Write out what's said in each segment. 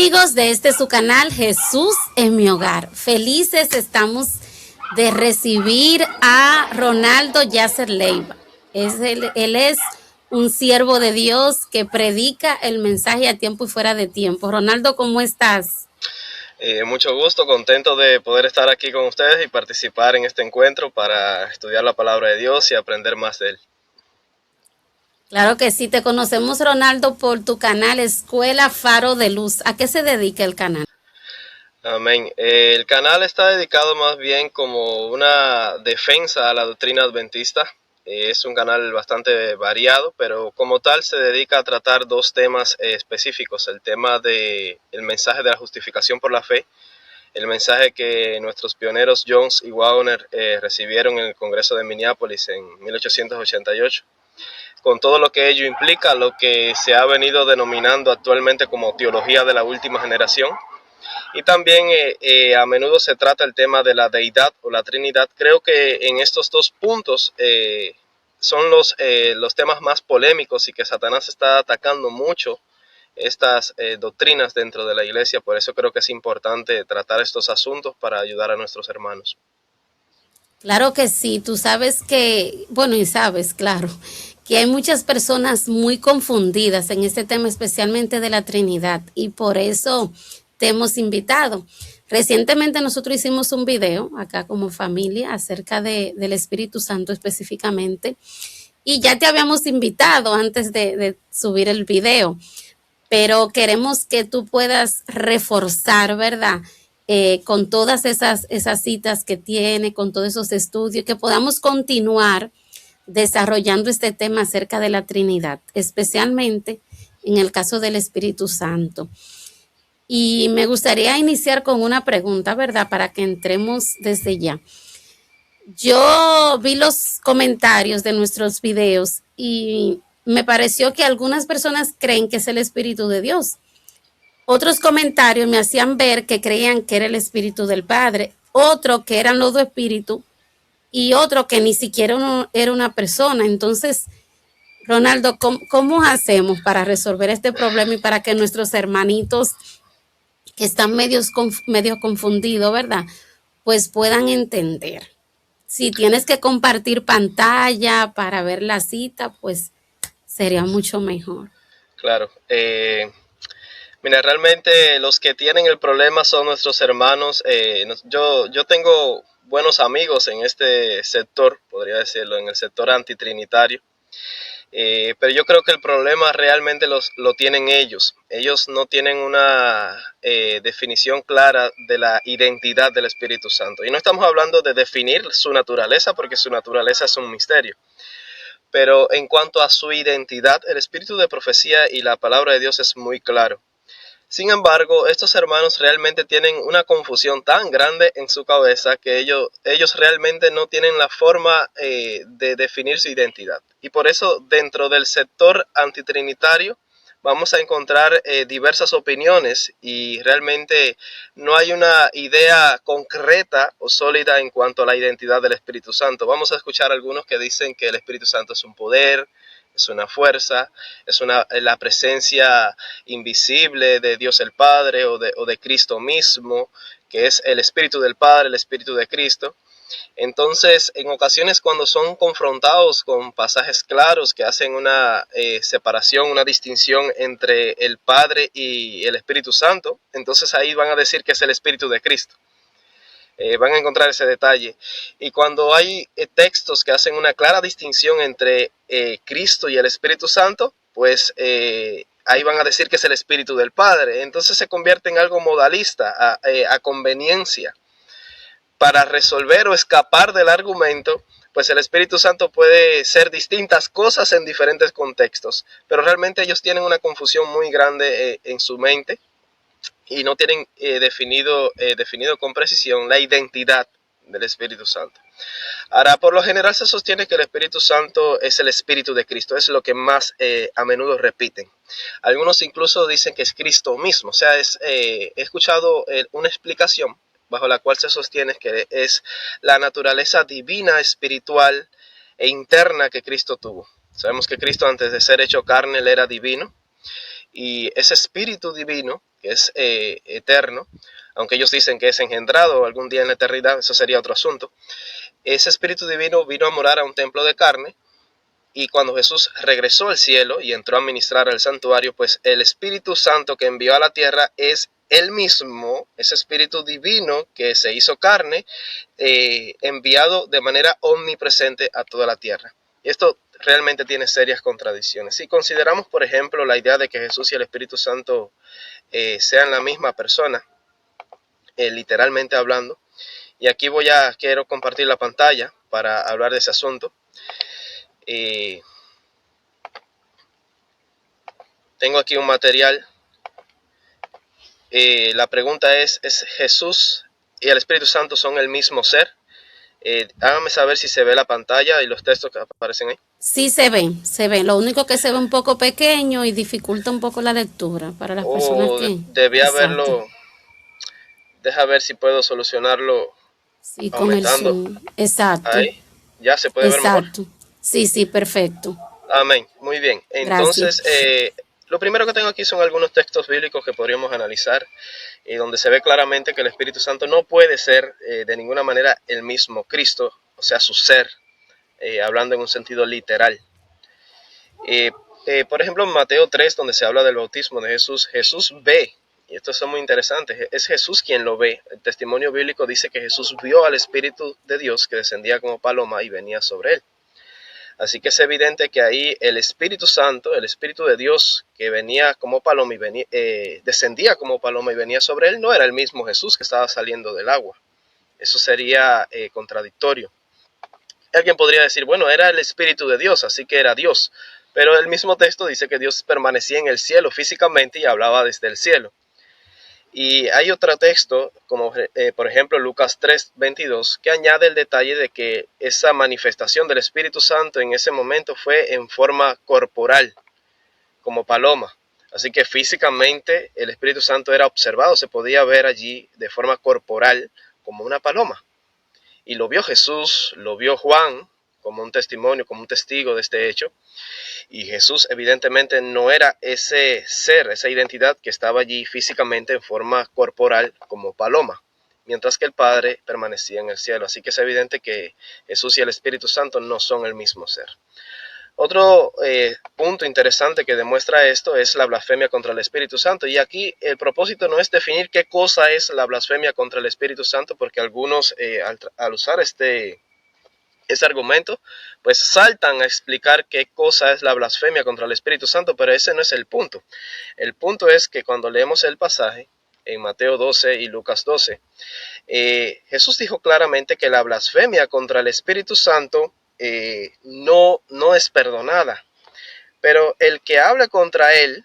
amigos de su canal Jesús en mi hogar. Felices estamos de recibir a Ronaldo Yasser Leiva. Él es un siervo de Dios que predica el mensaje a tiempo y fuera de tiempo. Ronaldo, ¿cómo estás? Mucho gusto, contento de poder estar aquí con ustedes y participar en este encuentro para estudiar la palabra de Dios y aprender más de él. Claro que sí, te conocemos, Ronaldo, por tu canal Escuela Faro de Luz. ¿A qué se dedica el canal? Amén. El canal está dedicado más bien como una defensa a la doctrina adventista. Es un canal bastante variado, pero como tal se dedica a tratar dos temas específicos. El tema del mensaje de la justificación por la fe, el mensaje que nuestros pioneros Jones y Wagner recibieron en el Congreso de Minneapolis en 1888. Con todo lo que ello implica, lo que se ha venido denominando actualmente como teología de la última generación. Y también a menudo se trata el tema de la deidad o la Trinidad. Creo que en estos dos puntos son los temas más polémicos y que Satanás está atacando mucho estas doctrinas dentro de la iglesia. Por eso creo que es importante tratar estos asuntos para ayudar a nuestros hermanos. Claro que sí, tú sabes que, bueno, y sabes, claro, que hay muchas personas muy confundidas en este tema, especialmente de la Trinidad, y por eso te hemos invitado. Recientemente nosotros hicimos un video acá como familia acerca del Espíritu Santo específicamente, y ya te habíamos invitado antes de subir el video, pero queremos que tú puedas reforzar, ¿verdad? Con todas esas citas que tiene, con todos esos estudios, que podamos continuar desarrollando este tema acerca de la Trinidad, especialmente en el caso del Espíritu Santo. Y me gustaría iniciar con una pregunta, ¿verdad? Para que entremos desde ya. Yo vi los comentarios de nuestros videos y me pareció que algunas personas creen que es el Espíritu de Dios. Otros comentarios me hacían ver que creían que era el Espíritu del Padre, otro que eran los dos espíritus y otro que ni siquiera era una persona. Entonces, Ronaldo, ¿cómo hacemos para resolver este problema y para que nuestros hermanitos que están medio confundidos, ¿verdad? Pues puedan entender. Si tienes que compartir pantalla para ver la cita, pues sería mucho mejor. Claro. Mira, realmente los que tienen el problema son nuestros hermanos. Yo tengo buenos amigos en este sector, podría decirlo, en el sector antitrinitario. Pero yo creo que el problema realmente lo tienen ellos. Ellos no tienen una definición clara de la identidad del Espíritu Santo. Y no estamos hablando de definir su naturaleza, porque su naturaleza es un misterio. Pero en cuanto a su identidad, el espíritu de profecía y la palabra de Dios es muy claro. Sin embargo, estos hermanos realmente tienen una confusión tan grande en su cabeza que ellos realmente no tienen la forma de definir su identidad. Y por eso dentro del sector antitrinitario vamos a encontrar diversas opiniones y realmente no hay una idea concreta o sólida en cuanto a la identidad del Espíritu Santo. Vamos a escuchar algunos que dicen que el Espíritu Santo es un poder, es una fuerza, es la presencia invisible de Dios el Padre o de Cristo mismo, que es el Espíritu del Padre, el Espíritu de Cristo. Entonces, en ocasiones cuando son confrontados con pasajes claros que hacen una separación, una distinción entre el Padre y el Espíritu Santo, entonces ahí van a decir que es el Espíritu de Cristo. Van a encontrar ese detalle. Y cuando hay textos que hacen una clara distinción entre Cristo y el Espíritu Santo, pues ahí van a decir que es el Espíritu del Padre. Entonces se convierte en algo modalista, a conveniencia. Para resolver o escapar del argumento, pues el Espíritu Santo puede ser distintas cosas en diferentes contextos, pero realmente ellos tienen una confusión muy grande en su mente y no tienen definido con precisión la identidad del Espíritu Santo. Ahora, por lo general se sostiene que el Espíritu Santo es el Espíritu de Cristo, es lo que más a menudo repiten. Algunos incluso dicen que es Cristo mismo, o sea, he escuchado una explicación bajo la cual se sostiene que es la naturaleza divina, espiritual e interna que Cristo tuvo. Sabemos que Cristo antes de ser hecho carne, él era divino. Y ese espíritu divino, que es eterno, aunque ellos dicen que es engendrado algún día en la eternidad, eso sería otro asunto. Ese espíritu divino vino a morar a un templo de carne, y cuando Jesús regresó al cielo y entró a ministrar al santuario, pues el Espíritu Santo que envió a la tierra es él mismo, ese Espíritu divino que se hizo carne, enviado de manera omnipresente a toda la tierra. Y esto realmente tiene serias contradicciones. Si consideramos, por ejemplo, la idea de que Jesús y el Espíritu Santo sean la misma persona, literalmente hablando, y aquí quiero compartir la pantalla para hablar de ese asunto. Tengo aquí un material. La pregunta ¿es Jesús y el Espíritu Santo son el mismo ser? Háganme saber si se ve la pantalla y los textos que aparecen ahí. Sí, se ven, se ven. Lo único que se ve un poco pequeño y dificulta un poco la lectura para las personas que... Debía Exacto. verlo. Deja ver si puedo solucionarlo Sí, con el aumentando. Zoom. Exacto, Ahí. ¿Ya se puede ver mejor? exacto. Sí, sí, perfecto. Amén. Muy bien. Gracias. Entonces, lo primero que tengo aquí son algunos textos bíblicos que podríamos analizar, donde se ve claramente que el Espíritu Santo no puede ser de ninguna manera el mismo Cristo, o sea, su ser, hablando en un sentido literal. Por ejemplo, en Mateo 3, donde se habla del bautismo de Jesús, Jesús ve, y esto es muy interesante, es Jesús quien lo ve. El testimonio bíblico dice que Jesús vio al Espíritu de Dios que descendía como paloma y venía sobre él. Así que es evidente que ahí el Espíritu Santo, el Espíritu de Dios que venía como paloma y descendía como paloma y venía sobre él, no era el mismo Jesús que estaba saliendo del agua. Eso sería contradictorio. Alguien podría decir, bueno, era el Espíritu de Dios, así que era Dios. Pero el mismo texto dice que Dios permanecía en el cielo físicamente y hablaba desde el cielo. Y hay otro texto, como por ejemplo Lucas 3:22, que añade el detalle de que esa manifestación del Espíritu Santo en ese momento fue en forma corporal, como paloma. Así que físicamente el Espíritu Santo era observado, se podía ver allí de forma corporal como una paloma. Y lo vio Jesús, lo vio Juan como un testimonio, como un testigo de este hecho. Y Jesús evidentemente no era ese ser, esa identidad que estaba allí físicamente en forma corporal como paloma, mientras que el Padre permanecía en el cielo. Así que es evidente que Jesús y el Espíritu Santo no son el mismo ser. Otro punto interesante que demuestra esto es la blasfemia contra el Espíritu Santo. Y aquí el propósito no es definir qué cosa es la blasfemia contra el Espíritu Santo, porque algunos al usar este argumento, pues saltan a explicar qué cosa es la blasfemia contra el Espíritu Santo, pero ese no es el punto. El punto es que cuando leemos el pasaje en Mateo 12 y Lucas 12, Jesús dijo claramente que la blasfemia contra el Espíritu Santo no es perdonada, pero el que hable contra él,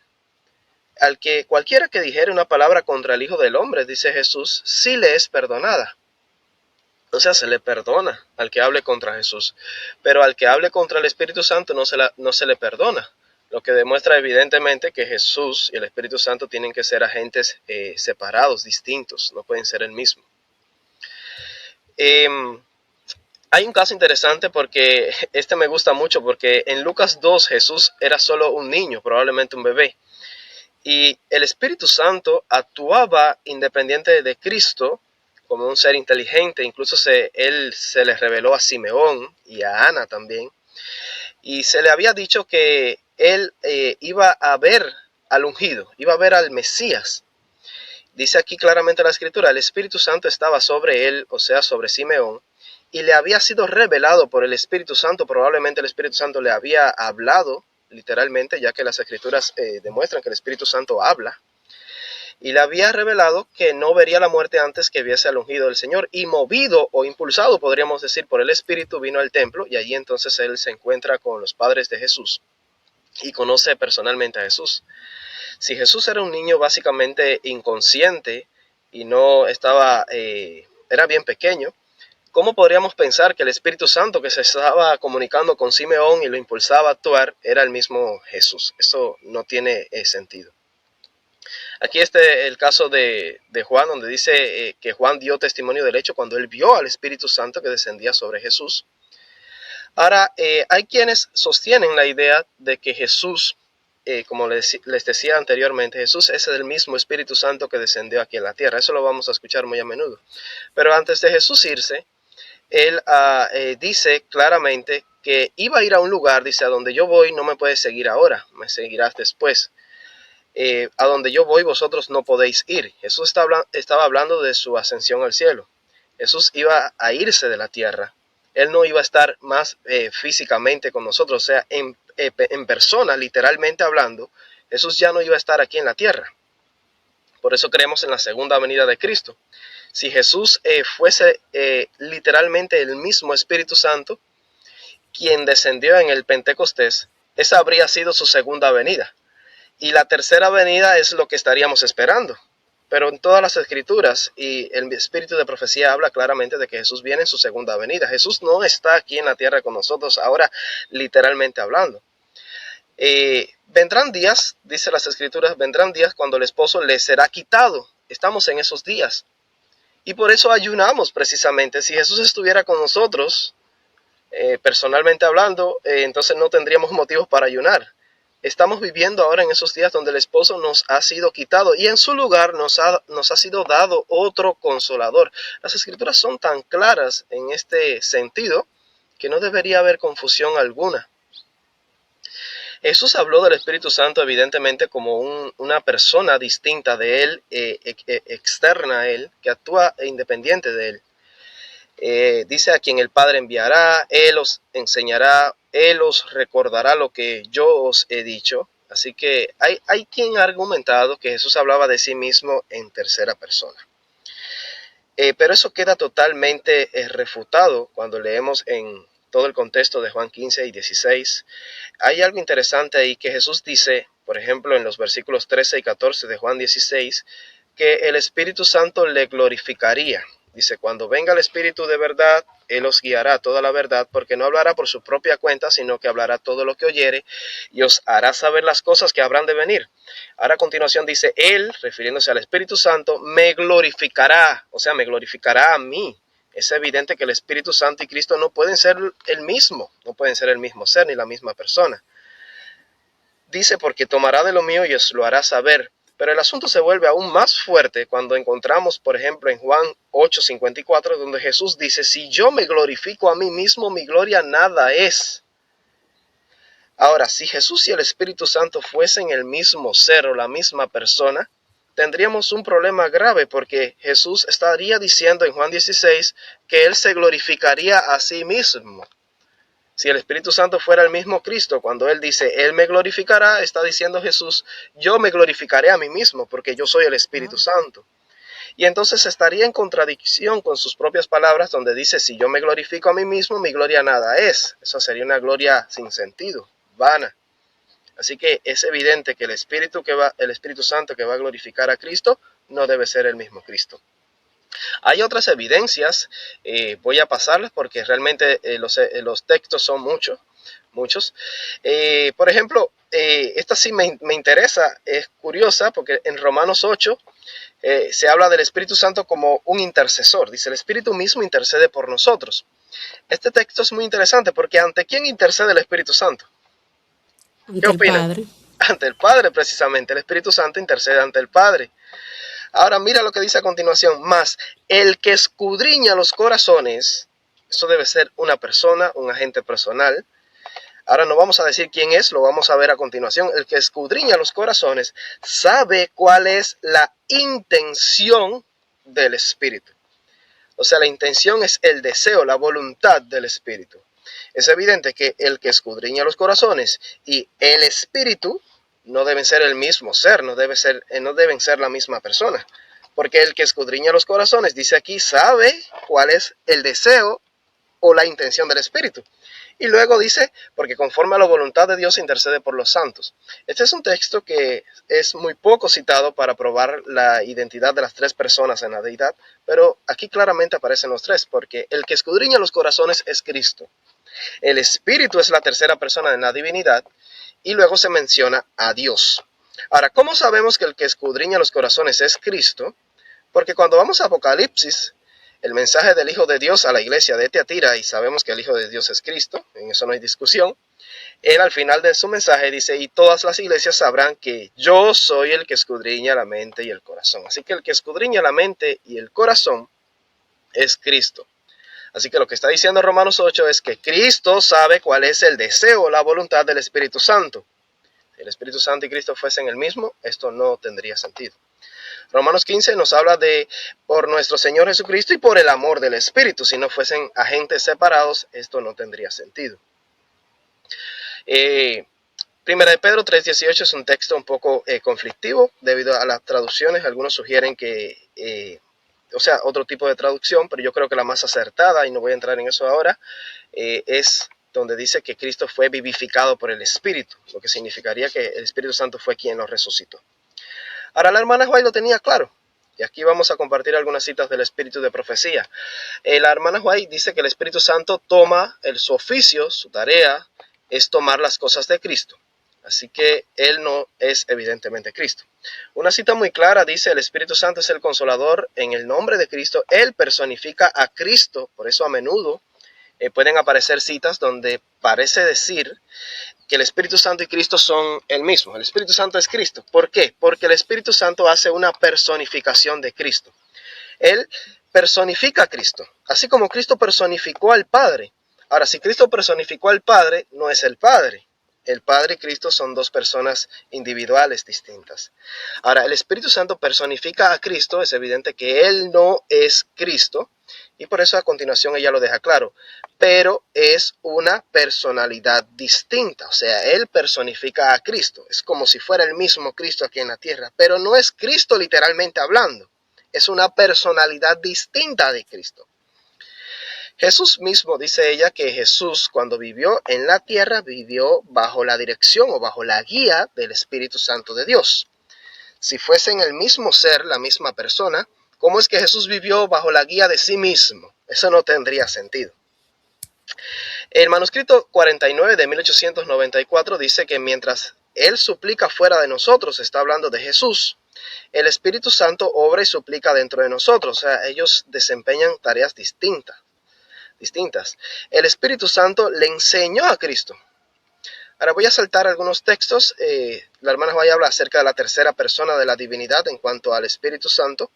cualquiera que dijere una palabra contra el Hijo del Hombre, dice Jesús, sí le es perdonada. O sea, se le perdona al que hable contra Jesús, pero al que hable contra el Espíritu Santo no se le perdona, lo que demuestra evidentemente que Jesús y el Espíritu Santo tienen que ser agentes separados, distintos, no pueden ser el mismo. Hay un caso interesante porque este me gusta mucho, porque en Lucas 2 Jesús era solo un niño, probablemente un bebé, y el Espíritu Santo actuaba independiente de Cristo, como un ser inteligente. Incluso él se le reveló a Simeón y a Ana también, y se le había dicho que él iba a ver al ungido, iba a ver al Mesías. Dice aquí claramente la escritura, el Espíritu Santo estaba sobre él, o sea, sobre Simeón, y le había sido revelado por el Espíritu Santo. Probablemente el Espíritu Santo le había hablado literalmente, ya que las escrituras demuestran que el Espíritu Santo habla, y le había revelado que no vería la muerte antes que viese al ungido del Señor, y movido o impulsado, podríamos decir, por el Espíritu, vino al templo, y allí entonces él se encuentra con los padres de Jesús y conoce personalmente a Jesús. Si Jesús era un niño básicamente inconsciente y no estaba, era bien pequeño, ¿cómo podríamos pensar que el Espíritu Santo que se estaba comunicando con Simeón y lo impulsaba a actuar era el mismo Jesús? Eso no tiene sentido. Aquí el caso de Juan, donde dice que Juan dio testimonio del hecho cuando él vio al Espíritu Santo que descendía sobre Jesús. Ahora, hay quienes sostienen la idea de que Jesús como les decía anteriormente, Jesús es el mismo Espíritu Santo que descendió aquí en la tierra. Eso lo vamos a escuchar muy a menudo. Pero antes de Jesús irse, él dice claramente que iba a ir a un lugar, dice, a donde yo voy no me puedes seguir ahora, me seguirás después. A donde yo voy vosotros no podéis ir. Jesús estaba hablando de su ascensión al cielo. Jesús iba a irse de la tierra. Él no iba a estar más físicamente con nosotros, o sea, en persona, literalmente hablando. Jesús ya no iba a estar aquí en la tierra. Por eso creemos en la segunda venida de Cristo. Si Jesús fuese literalmente el mismo Espíritu Santo, quien descendió en el Pentecostés, esa habría sido su segunda venida. Y la tercera venida es lo que estaríamos esperando. Pero en todas las escrituras y el espíritu de profecía habla claramente de que Jesús viene en su segunda venida. Jesús no está aquí en la tierra con nosotros ahora, literalmente hablando. Vendrán días, dice las escrituras, vendrán días cuando el esposo le será quitado. Estamos en esos días. Y por eso ayunamos precisamente. Si Jesús estuviera con nosotros, personalmente hablando, entonces no tendríamos motivos para ayunar. Estamos viviendo ahora en esos días donde el esposo nos ha sido quitado y en su lugar nos ha sido dado otro consolador. Las escrituras son tan claras en este sentido que no debería haber confusión alguna. Jesús habló del Espíritu Santo evidentemente como una persona distinta de él, externa a él, que actúa independiente de él. Dice: a quien el Padre enviará, Él os enseñará, Él os recordará lo que yo os he dicho. Así que hay quien ha argumentado que Jesús hablaba de sí mismo en tercera persona. Pero eso queda totalmente refutado cuando leemos en todo el contexto de Juan 15 y 16. Hay algo interesante ahí que Jesús dice, por ejemplo, en los versículos 13 y 14 de Juan 16, que el Espíritu Santo le glorificaría. Dice: cuando venga el Espíritu de verdad, Él os guiará a toda la verdad, porque no hablará por su propia cuenta, sino que hablará todo lo que oyere, y os hará saber las cosas que habrán de venir. Ahora a continuación dice: Él, refiriéndose al Espíritu Santo, me glorificará, o sea, me glorificará a mí. Es evidente que el Espíritu Santo y Cristo no pueden ser el mismo, no pueden ser el mismo ser ni la misma persona. Dice: porque tomará de lo mío y os lo hará saber. Pero el asunto se vuelve aún más fuerte cuando encontramos, por ejemplo, en Juan 8:54, donde Jesús dice: si yo me glorifico a mí mismo, mi gloria nada es. Ahora, si Jesús y el Espíritu Santo fuesen el mismo ser o la misma persona, tendríamos un problema grave, porque Jesús estaría diciendo en Juan 16 que Él se glorificaría a sí mismo. Si el Espíritu Santo fuera el mismo Cristo, cuando Él dice, Él me glorificará, está diciendo Jesús, yo me glorificaré a mí mismo, porque yo soy el Espíritu Santo. Y entonces estaría en contradicción con sus propias palabras, donde dice, si yo me glorifico a mí mismo, mi gloria nada es. Eso sería una gloria sin sentido, vana. Así que es evidente que el Espíritu Santo que va a glorificar a Cristo no debe ser el mismo Cristo. Hay otras evidencias, voy a pasarlas porque realmente los textos son muchos. Por ejemplo, esta sí me interesa, es curiosa, porque en Romanos 8 se habla del Espíritu Santo como un intercesor. Dice: el Espíritu mismo intercede por nosotros. Este texto es muy interesante porque ¿ante quién intercede el Espíritu Santo? ¿Qué opinan? Ante el Padre, precisamente. El Espíritu Santo intercede ante el Padre. Ahora mira lo que dice a continuación: mas el que escudriña los corazones, eso debe ser una persona, un agente personal. Ahora no vamos a decir quién es, lo vamos a ver a continuación. El que escudriña los corazones sabe cuál es la intención del Espíritu. O sea, la intención es el deseo, la voluntad del Espíritu. Es evidente que el que escudriña los corazones y el Espíritu no deben ser el mismo ser, no deben ser la misma persona. Porque el que escudriña los corazones, dice aquí, sabe cuál es el deseo o la intención del Espíritu. Y luego dice, porque conforme a la voluntad de Dios intercede por los santos. Este es un texto que es muy poco citado para probar la identidad de las tres personas en la deidad, pero aquí claramente aparecen los tres, porque el que escudriña los corazones es Cristo. El Espíritu es la tercera persona en la divinidad, y luego se menciona a Dios. Ahora, ¿cómo sabemos que el que escudriña los corazones es Cristo? Porque cuando vamos a Apocalipsis, el mensaje del Hijo de Dios a la iglesia de Tiatira, y sabemos que el Hijo de Dios es Cristo, en eso no hay discusión, Él al final de su mensaje dice, y todas las iglesias sabrán que yo soy el que escudriña la mente y el corazón. Así que el que escudriña la mente y el corazón es Cristo. Así que lo que está diciendo Romanos 8 es que Cristo sabe cuál es el deseo o la voluntad del Espíritu Santo. Si el Espíritu Santo y Cristo fuesen el mismo, esto no tendría sentido. Romanos 15 nos habla de por nuestro Señor Jesucristo y por el amor del Espíritu. Si no fuesen agentes separados, esto no tendría sentido. Primera de Pedro 3:18 es un texto un poco conflictivo debido a las traducciones. Algunos sugieren que, otro tipo de traducción, pero yo creo que la más acertada, y no voy a entrar en eso ahora, es donde dice que Cristo fue vivificado por el Espíritu, lo que significaría que el Espíritu Santo fue quien lo resucitó. Ahora la hermana White lo tenía claro, y aquí vamos a compartir algunas citas del Espíritu de Profecía. La hermana White dice que el Espíritu Santo toma su oficio, su tarea, es tomar las cosas de Cristo. Así que Él no es evidentemente Cristo. Una cita muy clara dice, el Espíritu Santo es el Consolador en el nombre de Cristo. Él personifica a Cristo, por eso a menudo pueden aparecer citas donde parece decir que el Espíritu Santo y Cristo son el mismo. El Espíritu Santo es Cristo. ¿Por qué? Porque el Espíritu Santo hace una personificación de Cristo. Él personifica a Cristo, así como Cristo personificó al Padre. Ahora, si Cristo personificó al Padre, no es el Padre. El Padre y Cristo son dos personas individuales distintas. Ahora, el Espíritu Santo personifica a Cristo, es evidente que Él no es Cristo, y por eso a continuación ella lo deja claro, pero es una personalidad distinta, o sea, Él personifica a Cristo, es como si fuera el mismo Cristo aquí en la tierra, pero no es Cristo literalmente hablando, es una personalidad distinta de Cristo. Jesús mismo, dice ella, que Jesús cuando vivió en la tierra, vivió bajo la dirección o bajo la guía del Espíritu Santo de Dios. Si fuesen el mismo ser, la misma persona, ¿cómo es que Jesús vivió bajo la guía de sí mismo? Eso no tendría sentido. El manuscrito 49 de 1894 dice que mientras Él suplica fuera de nosotros, está hablando de Jesús, el Espíritu Santo obra y suplica dentro de nosotros, o sea, ellos desempeñan tareas distintas. El Espíritu Santo le enseñó a Cristo. Ahora voy a saltar algunos textos. La hermana White habla acerca de la tercera persona de la divinidad en cuanto al Espíritu Santo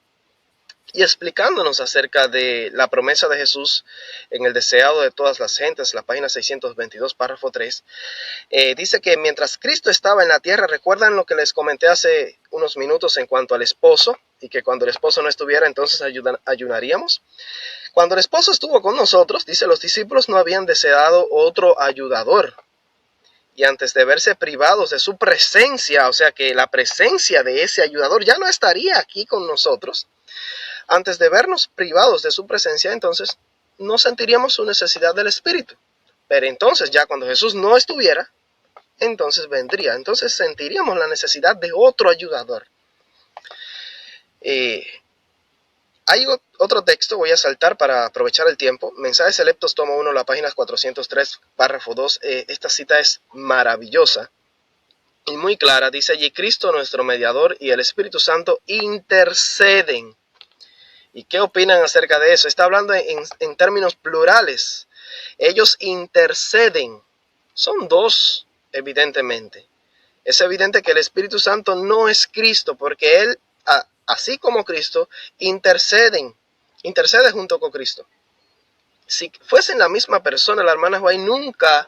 y explicándonos acerca de la promesa de Jesús en el deseado de todas las gentes, la página 622, párrafo 3, dice que mientras Cristo estaba en la tierra, recuerdan lo que les comenté hace unos minutos en cuanto al esposo, y que cuando el esposo no estuviera, entonces ayunaríamos. Cuando el esposo estuvo con nosotros, dice, los discípulos no habían deseado otro ayudador. Y antes de verse privados de su presencia, o sea que la presencia de ese ayudador ya no estaría aquí con nosotros, antes de vernos privados de su presencia, entonces no sentiríamos su necesidad del Espíritu. Pero entonces ya cuando Jesús no estuviera, entonces vendría. Entonces sentiríamos la necesidad de otro ayudador. Hay otro texto, voy a saltar para aprovechar el tiempo. Mensajes Selectos, tomo 1, la página 403, párrafo 2. Esta cita es maravillosa y muy clara. Dice allí, Cristo nuestro mediador y el Espíritu Santo interceden. ¿Y qué opinan acerca de eso? Está hablando en términos plurales. Ellos interceden. Son dos, evidentemente. Es evidente que el Espíritu Santo no es Cristo, porque Él, así como Cristo, intercede junto con Cristo. Si fuesen la misma persona, la hermana White nunca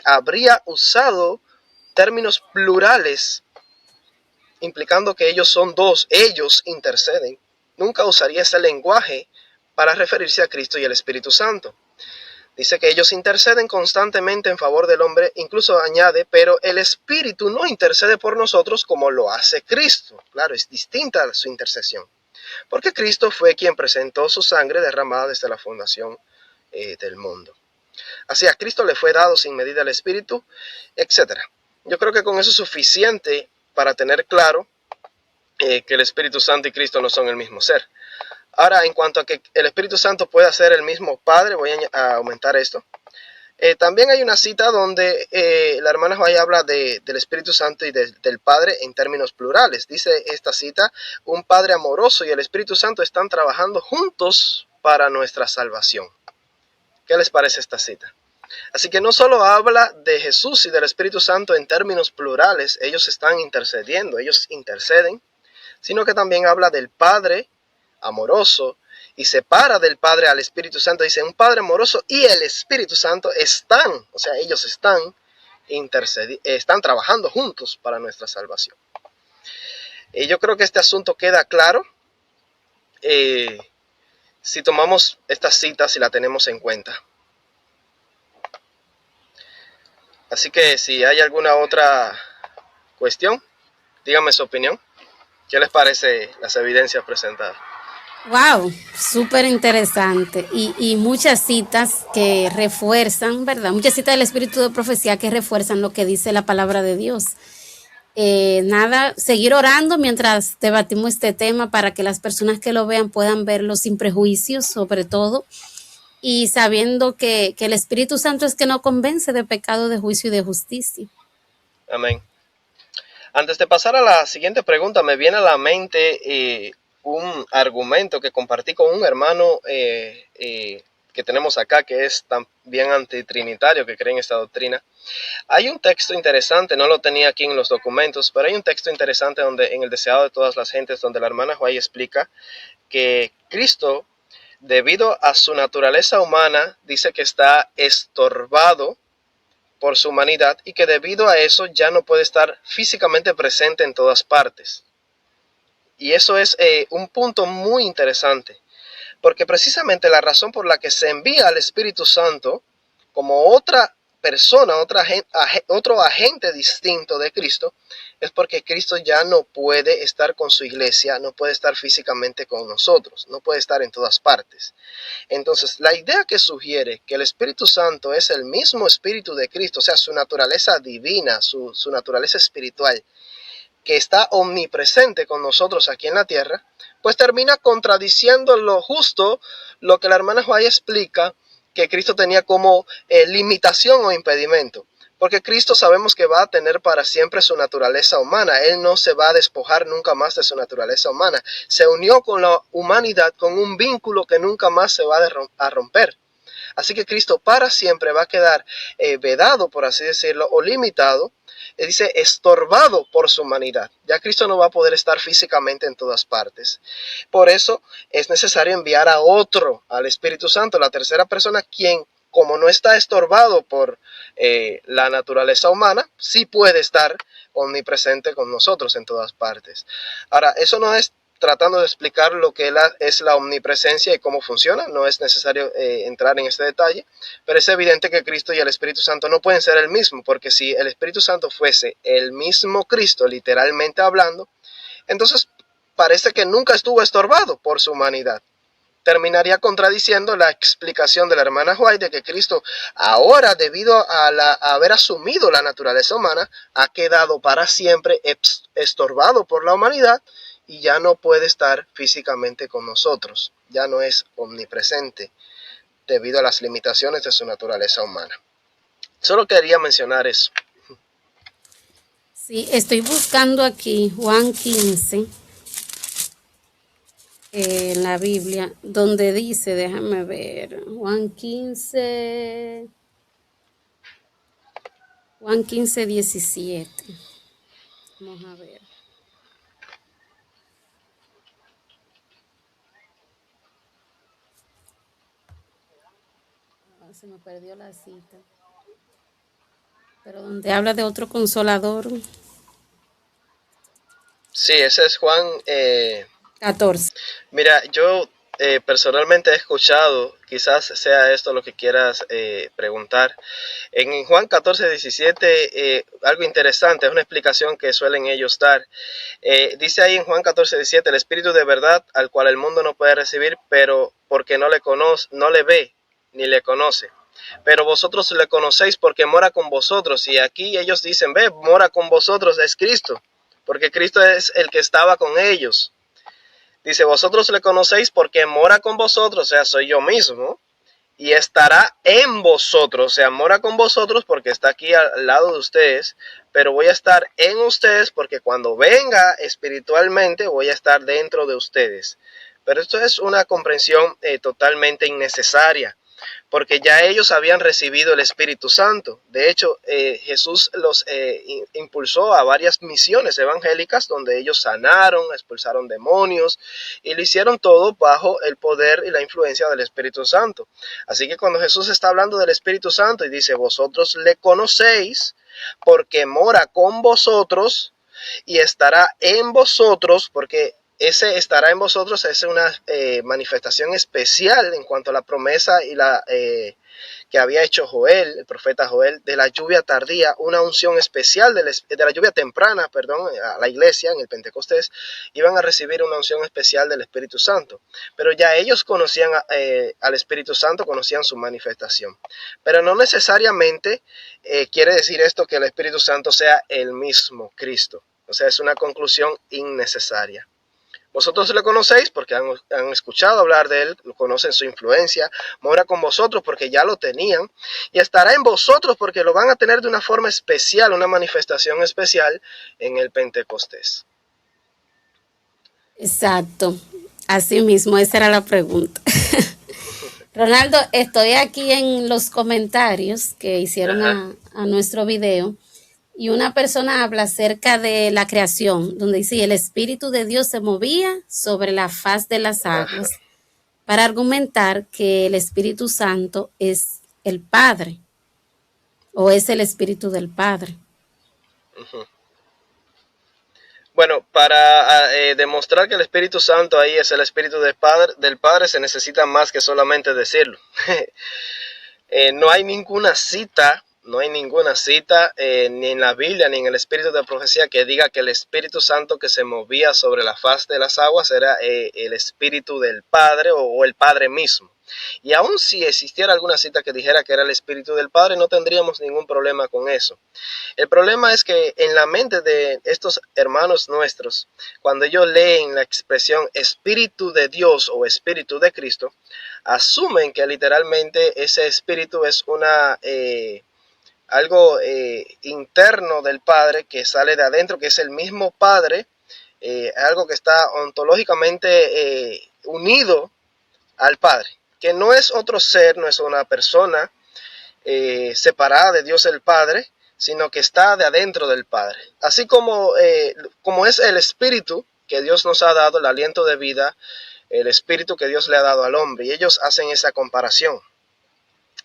habría usado términos plurales, implicando que ellos son dos, ellos interceden. Nunca usaría ese lenguaje para referirse a Cristo y el Espíritu Santo. Dice que ellos interceden constantemente en favor del hombre, incluso añade, pero el Espíritu no intercede por nosotros como lo hace Cristo. Claro, es distinta su intercesión. Porque Cristo fue quien presentó su sangre derramada desde la fundación del mundo. Así a Cristo le fue dado sin medida el Espíritu, etc. Yo creo que con eso es suficiente para tener claro que el Espíritu Santo y Cristo no son el mismo ser. Ahora, en cuanto a que el Espíritu Santo pueda ser el mismo Padre, voy a aumentar esto. También hay una cita donde la hermana White habla del Espíritu Santo y del Padre en términos plurales. Dice esta cita, un Padre amoroso y el Espíritu Santo están trabajando juntos para nuestra salvación. ¿Qué les parece esta cita? Así que no solo habla de Jesús y del Espíritu Santo en términos plurales, ellos están intercediendo, ellos interceden, sino que también habla del Padre amoroso y separa del Padre al Espíritu Santo. Dice, un Padre amoroso y el Espíritu Santo están, o sea, ellos están trabajando juntos para nuestra salvación. Y yo creo que este asunto queda claro si tomamos estas citas y la tenemos en cuenta. Así que si hay alguna otra cuestión, díganme su opinión. ¿Qué les parece las evidencias presentadas? Wow, súper interesante. Y muchas citas que refuerzan, ¿verdad? Muchas citas del espíritu de profecía que refuerzan lo que dice la palabra de Dios. Nada, seguir orando mientras debatimos este tema para que las personas que lo vean puedan verlo sin prejuicios, sobre todo, y sabiendo que el Espíritu Santo es que nos convence de pecado, de juicio y de justicia. Amén. Antes de pasar a la siguiente pregunta, me viene a la mente un argumento que compartí con un hermano que tenemos acá, que es también antitrinitario, que cree en esta doctrina. Hay un texto interesante, no lo tenía aquí en los documentos, pero hay un texto interesante donde, en el Deseado de todas las gentes, donde la hermana White explica que Cristo, debido a su naturaleza humana, dice que está estorbado por su humanidad y que debido a eso ya no puede estar físicamente presente en todas partes. Y eso es un punto muy interesante, porque precisamente la razón por la que se envía al Espíritu Santo como otra persona, otro agente distinto de Cristo, es porque Cristo ya no puede estar con su iglesia, no puede estar físicamente con nosotros, no puede estar en todas partes. Entonces, la idea que sugiere que el Espíritu Santo es el mismo Espíritu de Cristo, o sea, su naturaleza divina, su naturaleza espiritual, que está omnipresente con nosotros aquí en la tierra, pues termina contradiciendo lo que la hermana White explica que Cristo tenía como limitación o impedimento. Porque Cristo sabemos que va a tener para siempre su naturaleza humana. Él no se va a despojar nunca más de su naturaleza humana. Se unió con la humanidad con un vínculo que nunca más se va a romper. Así que Cristo para siempre va a quedar vedado, por así decirlo, o limitado. Dice estorbado por su humanidad. Ya Cristo no va a poder estar físicamente en todas partes. Por eso es necesario enviar a otro, al Espíritu Santo, la tercera persona, quien, como no está estorbado por la naturaleza humana, sí puede estar omnipresente con nosotros en todas partes. Ahora, eso no es tratando de explicar lo que es la omnipresencia y cómo funciona, no es necesario entrar en este detalle, pero es evidente que Cristo y el Espíritu Santo no pueden ser el mismo, porque si el Espíritu Santo fuese el mismo Cristo, literalmente hablando, entonces parece que nunca estuvo estorbado por su humanidad. Terminaría contradiciendo la explicación de la hermana White de que Cristo ahora, debido a haber asumido la naturaleza humana, ha quedado para siempre estorbado por la humanidad y ya no puede estar físicamente con nosotros, ya no es omnipresente debido a las limitaciones de su naturaleza humana. Solo quería mencionar eso. Sí, estoy buscando aquí Juan 15 en la Biblia, donde dice, déjame ver, Juan 15, 17. Vamos a ver. Se me perdió la cita. Pero donde habla de otro consolador. Sí, ese es Juan 14. Mira, yo personalmente he escuchado, quizás sea esto lo que quieras preguntar. En Juan 14, 17, algo interesante, es una explicación que suelen ellos dar. Dice ahí en Juan 14, 17, el Espíritu de verdad al cual el mundo no puede recibir, pero porque no le conoce, no le ve ni le conoce. Pero vosotros le conocéis porque mora con vosotros. Y aquí ellos dicen, ve, mora con vosotros, es Cristo, porque Cristo es el que estaba con ellos. Dice, vosotros le conocéis porque mora con vosotros, o sea, soy yo mismo, y estará en vosotros, o sea, mora con vosotros porque está aquí al lado de ustedes, pero voy a estar en ustedes porque cuando venga espiritualmente voy a estar dentro de ustedes. Pero esto es una comprensión totalmente innecesaria, porque ya ellos habían recibido el Espíritu Santo. De hecho, Jesús los impulsó a varias misiones evangélicas donde ellos sanaron, expulsaron demonios y lo hicieron todo bajo el poder y la influencia del Espíritu Santo. Así que cuando Jesús está hablando del Espíritu Santo y dice, vosotros le conocéis porque mora con vosotros y estará en vosotros, porque ese estará en vosotros es una manifestación especial en cuanto a la promesa y la que había hecho Joel, el profeta Joel, de la lluvia tardía, una unción especial de la lluvia temprana, perdón, a la iglesia en el Pentecostés, iban a recibir una unción especial del Espíritu Santo. Pero ya ellos conocían al Espíritu Santo, conocían su manifestación. Pero no necesariamente quiere decir esto que el Espíritu Santo sea el mismo Cristo. O sea, es una conclusión innecesaria. Vosotros le conocéis porque han escuchado hablar de él, lo conocen su influencia, mora con vosotros porque ya lo tenían y estará en vosotros porque lo van a tener de una forma especial, una manifestación especial en el Pentecostés. Exacto, así mismo, esa era la pregunta. Ronaldo, estoy aquí en los comentarios que hicieron a nuestro video y una persona habla acerca de la creación, donde dice, el Espíritu de Dios se movía sobre la faz de las aguas para argumentar que el Espíritu Santo es el Padre o es el Espíritu del Padre. Bueno, para demostrar que el Espíritu Santo ahí es el Espíritu del Padre se necesita más que solamente decirlo. No hay ninguna cita ni en la Biblia ni en el Espíritu de Profecía que diga que el Espíritu Santo que se movía sobre la faz de las aguas era el Espíritu del Padre o el Padre mismo. Y aun si existiera alguna cita que dijera que era el Espíritu del Padre, no tendríamos ningún problema con eso. El problema es que en la mente de estos hermanos nuestros, cuando ellos leen la expresión Espíritu de Dios o Espíritu de Cristo, asumen que literalmente ese espíritu es algo interno del Padre que sale de adentro, que es el mismo Padre, algo que está ontológicamente unido al Padre, que no es otro ser, no es una persona separada de Dios el Padre, sino que está de adentro del Padre. Así como es el Espíritu que Dios nos ha dado, el aliento de vida, el Espíritu que Dios le ha dado al hombre, y ellos hacen esa comparación.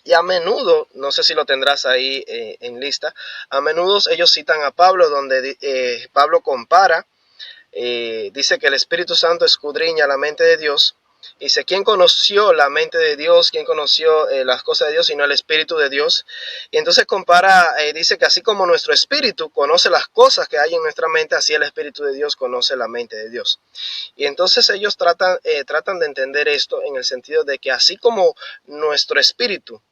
Y a menudo, no sé si lo tendrás ahí en lista, a menudo ellos citan a Pablo, donde Pablo compara, dice que el Espíritu Santo escudriña la mente de Dios. Dice, ¿quién conoció la mente de Dios? ¿Quién conoció las cosas de Dios sino el Espíritu de Dios? Y entonces compara, dice que así como nuestro espíritu conoce las cosas que hay en nuestra mente, así el Espíritu de Dios conoce la mente de Dios. Y entonces ellos tratan de entender esto en el sentido de que así como nuestro espíritu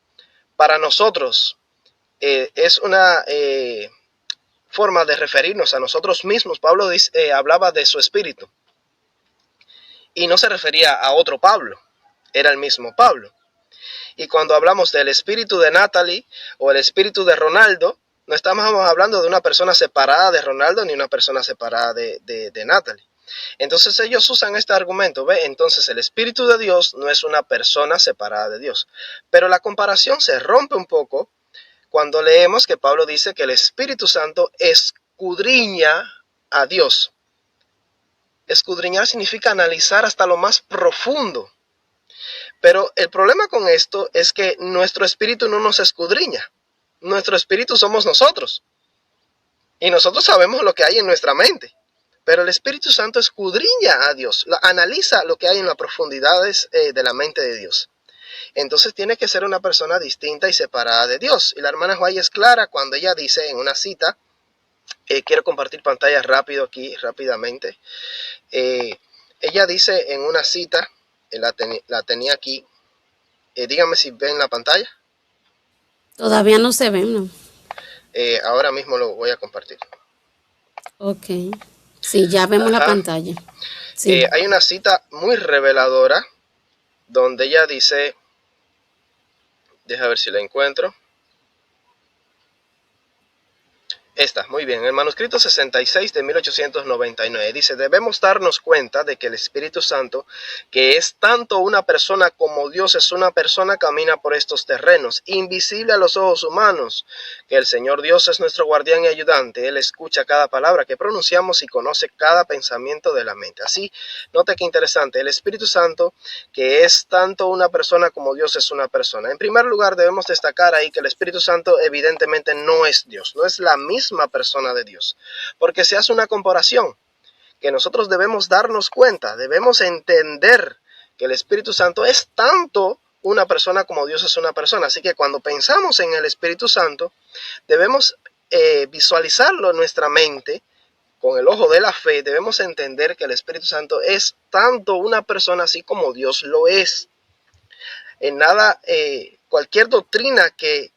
para nosotros es una forma de referirnos a nosotros mismos. Pablo hablaba de su espíritu y no se refería a otro Pablo, era el mismo Pablo. Y cuando hablamos del espíritu de Natalie o el espíritu de Ronaldo, no estamos hablando de una persona separada de Ronaldo ni una persona separada de Natalie. Entonces ellos usan este argumento, ¿ve? Entonces el Espíritu de Dios no es una persona separada de Dios. Pero la comparación se rompe un poco cuando leemos que Pablo dice que el Espíritu Santo escudriña a Dios. Escudriñar significa analizar hasta lo más profundo. Pero el problema con esto es que nuestro espíritu no nos escudriña. Nuestro espíritu somos nosotros. Y nosotros sabemos lo que hay en nuestra mente. Pero el Espíritu Santo escudriña a Dios, analiza lo que hay en las profundidades de la mente de Dios. Entonces tiene que ser una persona distinta y separada de Dios. Y la hermana White es clara cuando ella dice en una cita, quiero compartir pantalla rápidamente. Ella dice en una cita, la tenía aquí, dígame si ven la pantalla. Todavía no se ven, ¿no? Ahora mismo lo voy a compartir. Ok. Sí, ya vemos la pantalla. Sí. Hay una cita muy reveladora donde ella dice, deja ver si la encuentro. Esta, muy bien. El manuscrito 66 de 1899 dice: debemos darnos cuenta de que el Espíritu Santo, que es tanto una persona como Dios es una persona, camina por estos terrenos, invisible a los ojos humanos, que el Señor Dios es nuestro guardián y ayudante. Él escucha cada palabra que pronunciamos y conoce cada pensamiento de la mente. Así, note qué interesante. El Espíritu Santo, que es tanto una persona como Dios es una persona. En primer lugar, debemos destacar ahí que el Espíritu Santo evidentemente no es Dios, no es la misma persona de Dios, porque se hace una comparación que nosotros debemos darnos cuenta, debemos entender que el Espíritu Santo es tanto una persona como Dios es una persona. Así que cuando pensamos en el Espíritu Santo, debemos visualizarlo en nuestra mente con el ojo de la fe. Debemos entender que el Espíritu Santo es tanto una persona así como Dios lo es. En nada, cualquier doctrina que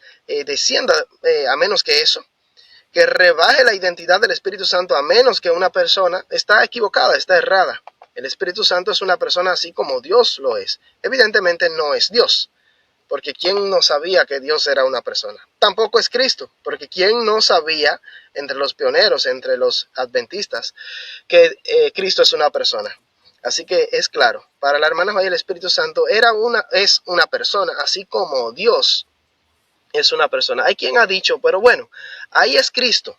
descienda a menos que eso, que rebaje la identidad del Espíritu Santo a menos que una persona, está equivocada, está errada. El Espíritu Santo es una persona así como Dios lo es. Evidentemente no es Dios, porque ¿quién no sabía que Dios era una persona? Tampoco es Cristo, porque ¿quién no sabía entre los pioneros, entre los adventistas, que Cristo es una persona? Así que es claro, para la hermana Joya el Espíritu Santo es una persona, así como Dios es una persona. Hay quien ha dicho, pero bueno, ahí es Cristo.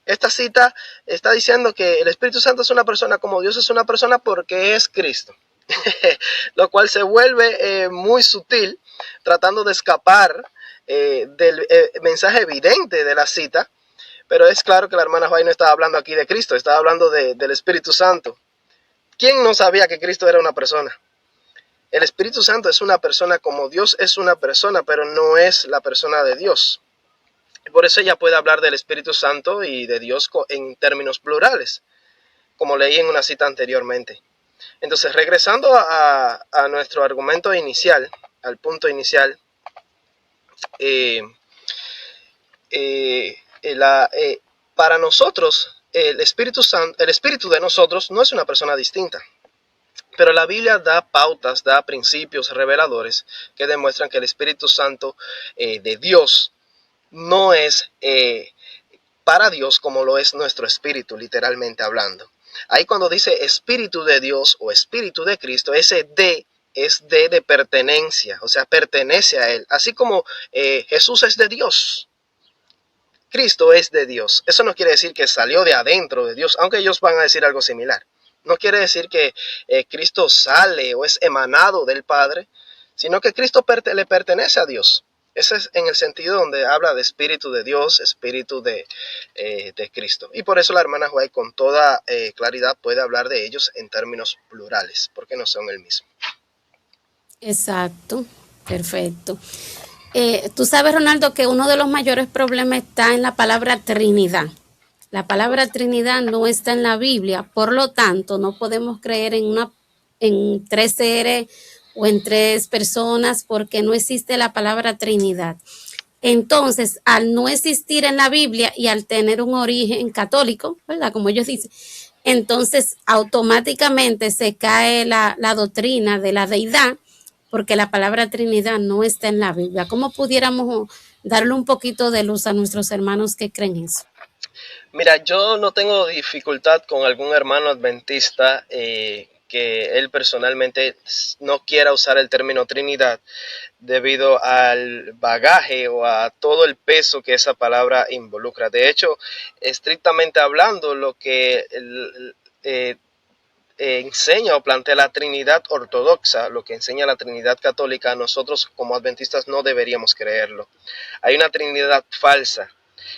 Esta cita está diciendo que el Espíritu Santo es una persona como Dios es una persona porque es Cristo. Lo cual se vuelve muy sutil, tratando de escapar del mensaje evidente de la cita. Pero es claro que la hermana Juárez no estaba hablando aquí de Cristo, estaba hablando del Espíritu Santo. ¿Quién no sabía que Cristo era una persona? El Espíritu Santo es una persona como Dios es una persona, pero no es la persona de Dios. Por eso ella puede hablar del Espíritu Santo y de Dios en términos plurales, como leí en una cita anteriormente. Entonces, regresando a nuestro argumento inicial, al punto inicial, para nosotros, el espíritu de nosotros no es una persona distinta. Pero la Biblia da pautas, da principios reveladores que demuestran que el Espíritu Santo de Dios no es para Dios como lo es nuestro espíritu, literalmente hablando. Ahí cuando dice Espíritu de Dios o Espíritu de Cristo, ese D es de pertenencia, o sea, pertenece a Él. Así como Jesús es de Dios, Cristo es de Dios. Eso no quiere decir que salió de adentro de Dios, aunque ellos van a decir algo similar. No quiere decir que Cristo sale o es emanado del Padre, sino que Cristo le pertenece a Dios. Ese es en el sentido donde habla de Espíritu de Dios, Espíritu de Cristo. Y por eso la hermana Juárez con toda claridad puede hablar de ellos en términos plurales, porque no son el mismo. Exacto, perfecto. Tú sabes, Ronaldo, que uno de los mayores problemas está en la palabra Trinidad. La palabra Trinidad no está en la Biblia, por lo tanto, no podemos creer en tres seres o en tres personas porque no existe la palabra Trinidad. Entonces, al no existir en la Biblia y al tener un origen católico, ¿verdad? Como ellos dicen, entonces automáticamente se cae la doctrina de la deidad porque la palabra Trinidad no está en la Biblia. ¿Cómo pudiéramos darle un poquito de luz a nuestros hermanos que creen eso? Mira, yo no tengo dificultad con algún hermano adventista que él personalmente no quiera usar el término Trinidad debido al bagaje o a todo el peso que esa palabra involucra. De hecho, estrictamente hablando, lo que enseña o plantea la Trinidad ortodoxa, lo que enseña la Trinidad católica, nosotros como adventistas no deberíamos creerlo. Hay una Trinidad falsa,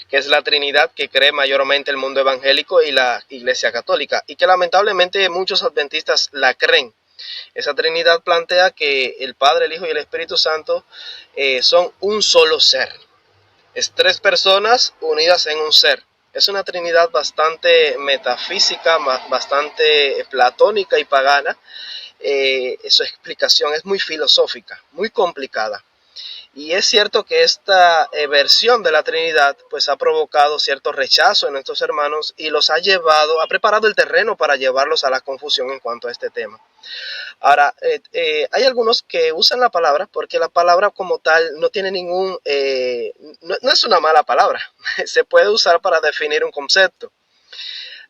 que es la Trinidad que cree mayormente el mundo evangélico y la Iglesia Católica, y que lamentablemente muchos adventistas la creen. Esa Trinidad plantea que el Padre, el Hijo y el Espíritu Santo son un solo ser. Es tres personas unidas en un ser. Es una Trinidad bastante metafísica, bastante platónica y pagana. Su explicación es muy filosófica, muy complicada. Y es cierto que esta versión de la Trinidad pues ha provocado cierto rechazo en nuestros hermanos y los ha llevado, ha preparado el terreno para llevarlos a la confusión en cuanto a este tema. Ahora, hay algunos que usan la palabra porque la palabra como tal no tiene ningún, no es una mala palabra, se puede usar para definir un concepto.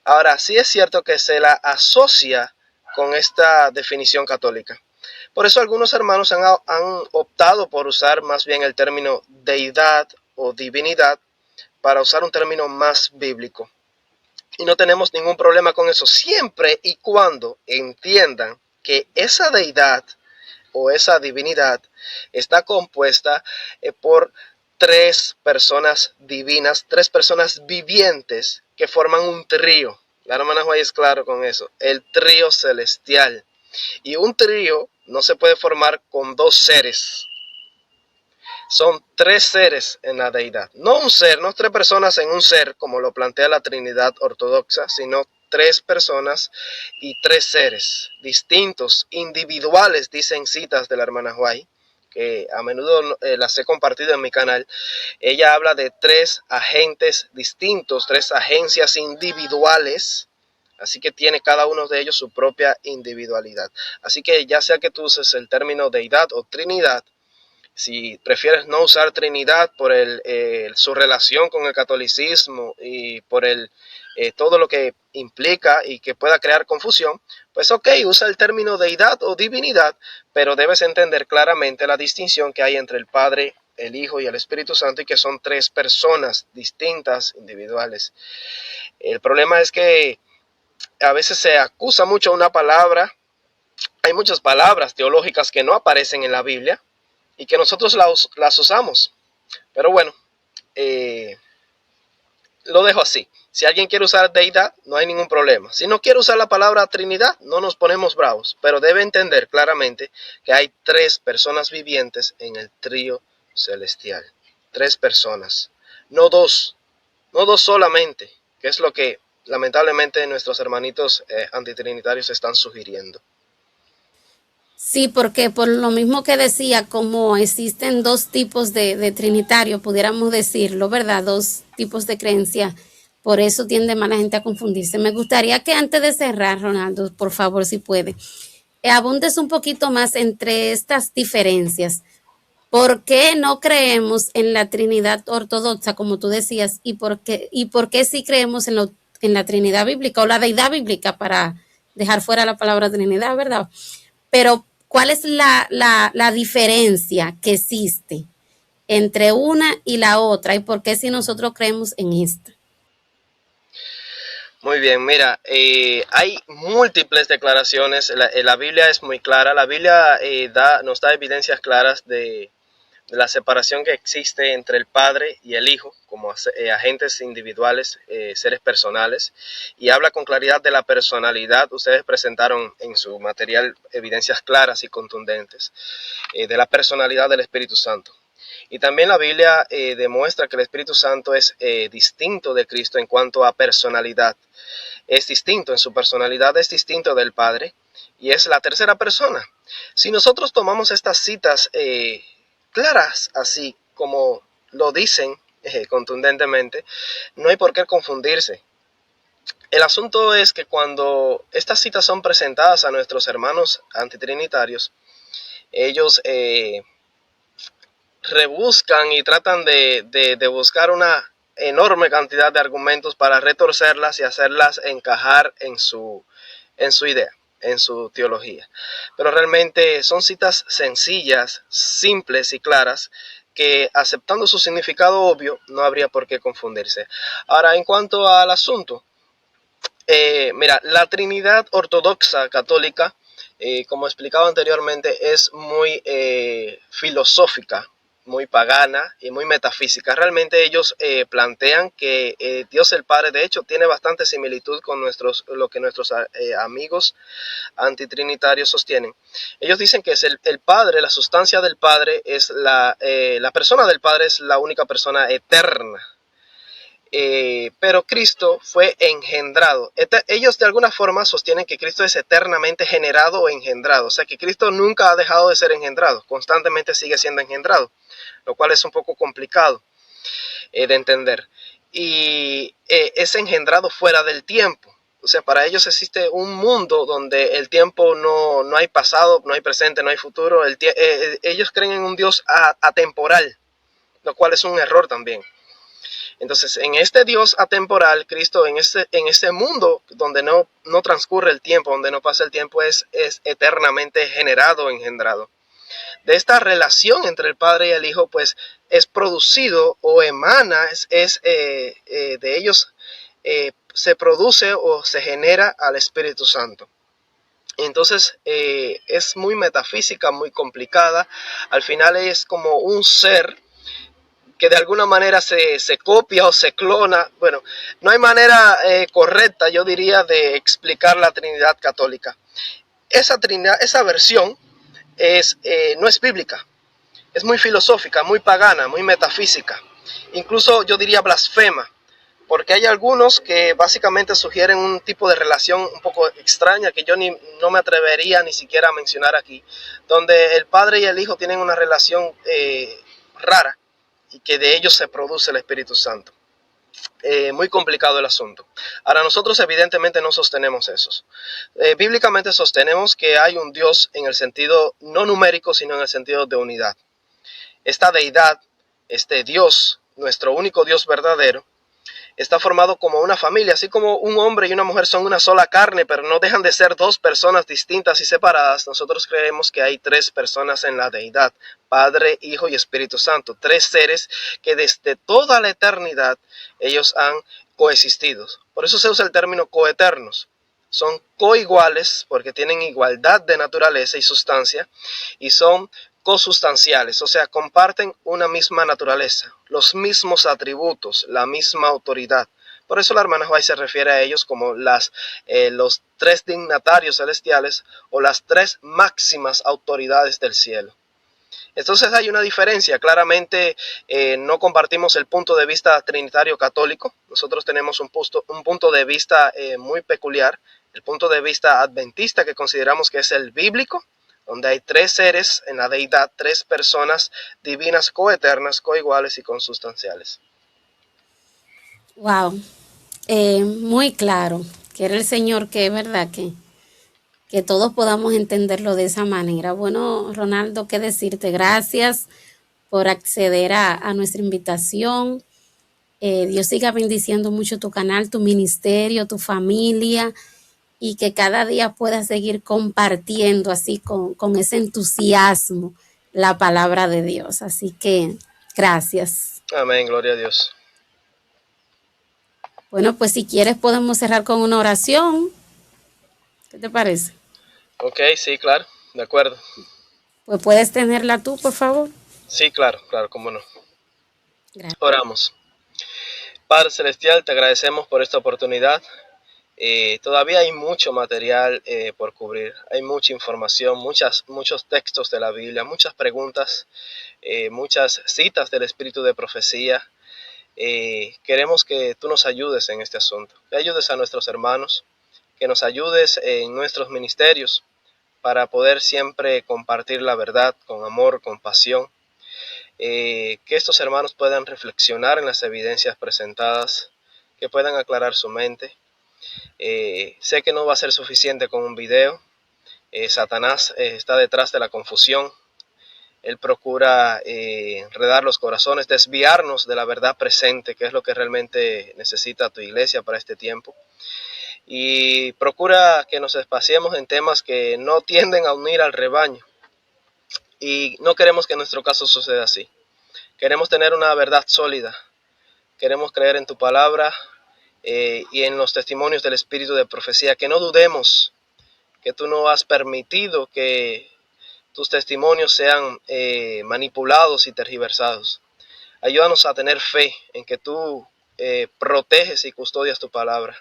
Ahora, sí es cierto que se la asocia con esta definición católica. Por eso algunos hermanos han optado por usar más bien el término deidad o divinidad para usar un término más bíblico. Y no tenemos ningún problema con eso, siempre y cuando entiendan que esa deidad o esa divinidad está compuesta por tres personas divinas, tres personas vivientes que forman un trío. La hermana Juárez es claro con eso, el trío celestial. Y un trío no se puede formar con dos seres. Son tres seres en la deidad. No un ser, no tres personas en un ser, como lo plantea la Trinidad ortodoxa, sino tres personas y tres seres distintos, individuales, dicen citas de la hermana Huay, que a menudo las he compartido en mi canal. Ella habla de tres agentes distintos, tres agencias individuales. Así que tiene cada uno de ellos su propia individualidad. Así que ya sea que tú uses el término deidad o trinidad, si prefieres no usar Trinidad por su relación con el catolicismo y por todo lo que implica y que pueda crear confusión, pues ok, usa el término deidad o divinidad, pero debes entender claramente la distinción que hay entre el Padre, el Hijo y el Espíritu Santo, y que son tres personas distintas, individuales. El problema es que a veces se acusa mucho una palabra. Hay muchas palabras teológicas que no aparecen en la Biblia y que nosotros las usamos. Pero bueno, lo dejo así. Si alguien quiere usar deidad, no hay ningún problema. Si no quiere usar la palabra Trinidad, no nos ponemos bravos. Pero debe entender claramente que hay tres personas vivientes en el trío celestial. Tres personas. No dos. No dos solamente. Que es lo que lamentablemente nuestros hermanitos antitrinitarios están sugiriendo. Sí, porque por lo mismo que decía, como existen dos tipos de trinitario, pudiéramos decirlo, ¿verdad? Dos tipos de creencia, por eso tiende más la gente a confundirse. Me gustaría que antes de cerrar, Ronaldo, por favor, si puede, abundes un poquito más entre estas diferencias. ¿Por qué no creemos en la Trinidad ortodoxa, como tú decías, y por qué sí creemos en la Trinidad bíblica o la deidad bíblica, para dejar fuera la palabra Trinidad, ¿verdad? Pero, ¿cuál es la diferencia que existe entre una y la otra? ¿Y por qué si nosotros creemos en esta? Muy bien, mira, hay múltiples declaraciones, la Biblia es muy clara, la Biblia nos da evidencias claras de la separación que existe entre el Padre y el Hijo como agentes individuales, seres personales, y habla con claridad de la personalidad. Ustedes presentaron en su material evidencias claras y contundentes de la personalidad del Espíritu Santo. Y también la Biblia demuestra que el Espíritu Santo es distinto de Cristo en cuanto a personalidad. Es distinto en su personalidad, es distinto del Padre y es la tercera persona. Si nosotros tomamos estas citas claras, así como lo dicen contundentemente, no hay por qué confundirse. El asunto es que cuando estas citas son presentadas a nuestros hermanos antitrinitarios, ellos rebuscan y tratan de buscar una enorme cantidad de argumentos para retorcerlas y hacerlas encajar en su idea, en su teología. Pero realmente son citas sencillas, simples y claras, que aceptando su significado obvio no habría por qué confundirse. Ahora, en cuanto al asunto, mira, la Trinidad ortodoxa católica, como explicaba anteriormente, es muy filosófica, muy pagana y muy metafísica. Realmente ellos plantean que Dios el Padre, de hecho, tiene bastante similitud con lo que nuestros amigos antitrinitarios sostienen. Ellos dicen que es el Padre, la sustancia del Padre, es la persona del Padre es la única persona eterna. pero Cristo fue engendrado. Ellos de alguna forma sostienen que Cristo es eternamente generado o engendrado, o sea que Cristo nunca ha dejado de ser engendrado, constantemente sigue siendo engendrado, lo cual es un poco complicado de entender. Y es engendrado fuera del tiempo. O sea, para ellos existe un mundo donde el tiempo no hay pasado, no hay presente, no hay futuro. Ellos creen en un Dios atemporal, lo cual es un error también. Entonces, en este Dios atemporal, Cristo, en ese mundo donde no transcurre el tiempo, donde no pasa el tiempo, es eternamente generado, engendrado. De esta relación entre el Padre y el Hijo, pues es producido o emana, de ellos se produce o se genera al Espíritu Santo. Entonces es muy metafísica, muy complicada. Al final es como un ser que de alguna manera se copia o se clona. Bueno, no hay manera correcta, yo diría, de explicar la Trinidad católica. Esa versión no es bíblica, es muy filosófica, muy pagana, muy metafísica, incluso yo diría blasfema, porque hay algunos que básicamente sugieren un tipo de relación un poco extraña que yo no me atrevería ni siquiera a mencionar aquí, donde el Padre y el Hijo tienen una relación rara y que de ellos se produce el Espíritu Santo. Muy complicado el asunto. Ahora, nosotros evidentemente no sostenemos esos. Bíblicamente sostenemos que hay un Dios en el sentido no numérico, sino en el sentido de unidad. Esta deidad, este Dios, nuestro único Dios verdadero, está formado como una familia, así como un hombre y una mujer son una sola carne, pero no dejan de ser dos personas distintas y separadas. Nosotros creemos que hay tres personas en la deidad, Padre, Hijo y Espíritu Santo, tres seres que desde toda la eternidad ellos han coexistido. Por eso se usa el término coeternos. Son coiguales porque tienen igualdad de naturaleza y sustancia y son cosustanciales, o sea, comparten una misma naturaleza, los mismos atributos, la misma autoridad. Por eso la hermana White se refiere a ellos como los tres dignatarios celestiales o las tres máximas autoridades del cielo. Entonces hay una diferencia, claramente no compartimos el punto de vista trinitario católico, nosotros tenemos un punto de vista muy peculiar, el punto de vista adventista que consideramos que es el bíblico, donde hay tres seres en la deidad, tres personas divinas coeternas, coiguales y consustanciales. Wow, muy claro. Quiere el Señor que es verdad que todos podamos entenderlo de esa manera. Bueno, Ronaldo, qué decirte, gracias por acceder a nuestra invitación. Dios siga bendiciendo mucho tu canal, tu ministerio, tu familia y que cada día puedas seguir compartiendo así con ese entusiasmo la palabra de Dios. Así que gracias. Amén, gloria a Dios. Bueno, pues si quieres podemos cerrar con una oración. ¿Qué te parece? Ok, sí, claro, de acuerdo. Pues puedes tenerla tú, por favor. Sí, claro, cómo no. Gracias. Oramos. Padre Celestial, te agradecemos por esta oportunidad. Todavía hay mucho material por cubrir, hay mucha información, muchos textos de la Biblia, muchas preguntas, muchas citas del espíritu de profecía. Queremos que tú nos ayudes en este asunto, que ayudes a nuestros hermanos, que nos ayudes en nuestros ministerios para poder siempre compartir la verdad con amor, con pasión, que estos hermanos puedan reflexionar en las evidencias presentadas, que puedan aclarar su mente. Sé que no va a ser suficiente con un video. Satanás está detrás de la confusión. Él procura enredar los corazones, desviarnos de la verdad presente, que es lo que realmente necesita tu iglesia para este tiempo. Y procura que nos espaciemos en temas que no tienden a unir al rebaño. Y no queremos que en nuestro caso suceda así. Queremos tener una verdad sólida. Queremos creer en tu palabra y en los testimonios del espíritu de profecía. Que no dudemos que tú no has permitido que tus testimonios sean manipulados y tergiversados. Ayúdanos a tener fe en que tú proteges y custodias tu palabra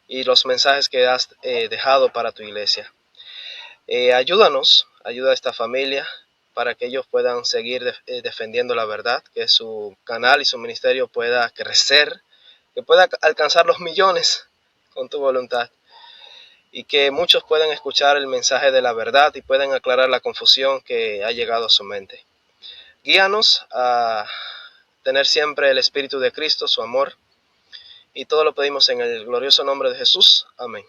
y los mensajes que has dejado para tu iglesia. Ayuda a esta familia para que ellos puedan seguir defendiendo la verdad, que su canal y su ministerio pueda crecer que pueda alcanzar los millones con tu voluntad, y que muchos puedan escuchar el mensaje de la verdad y puedan aclarar la confusión que ha llegado a su mente. Guíanos a tener siempre el Espíritu de Cristo, su amor, y todo lo pedimos en el glorioso nombre de Jesús. Amén.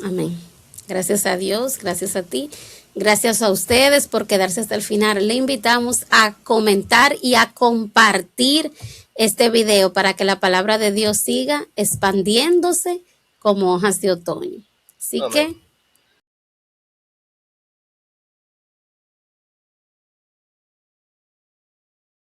Amén. Gracias a Dios, gracias a ti, gracias a ustedes por quedarse hasta el final. Le invitamos a comentar y a compartir este video para que la palabra de Dios siga expandiéndose como hojas de otoño. Así Amén. que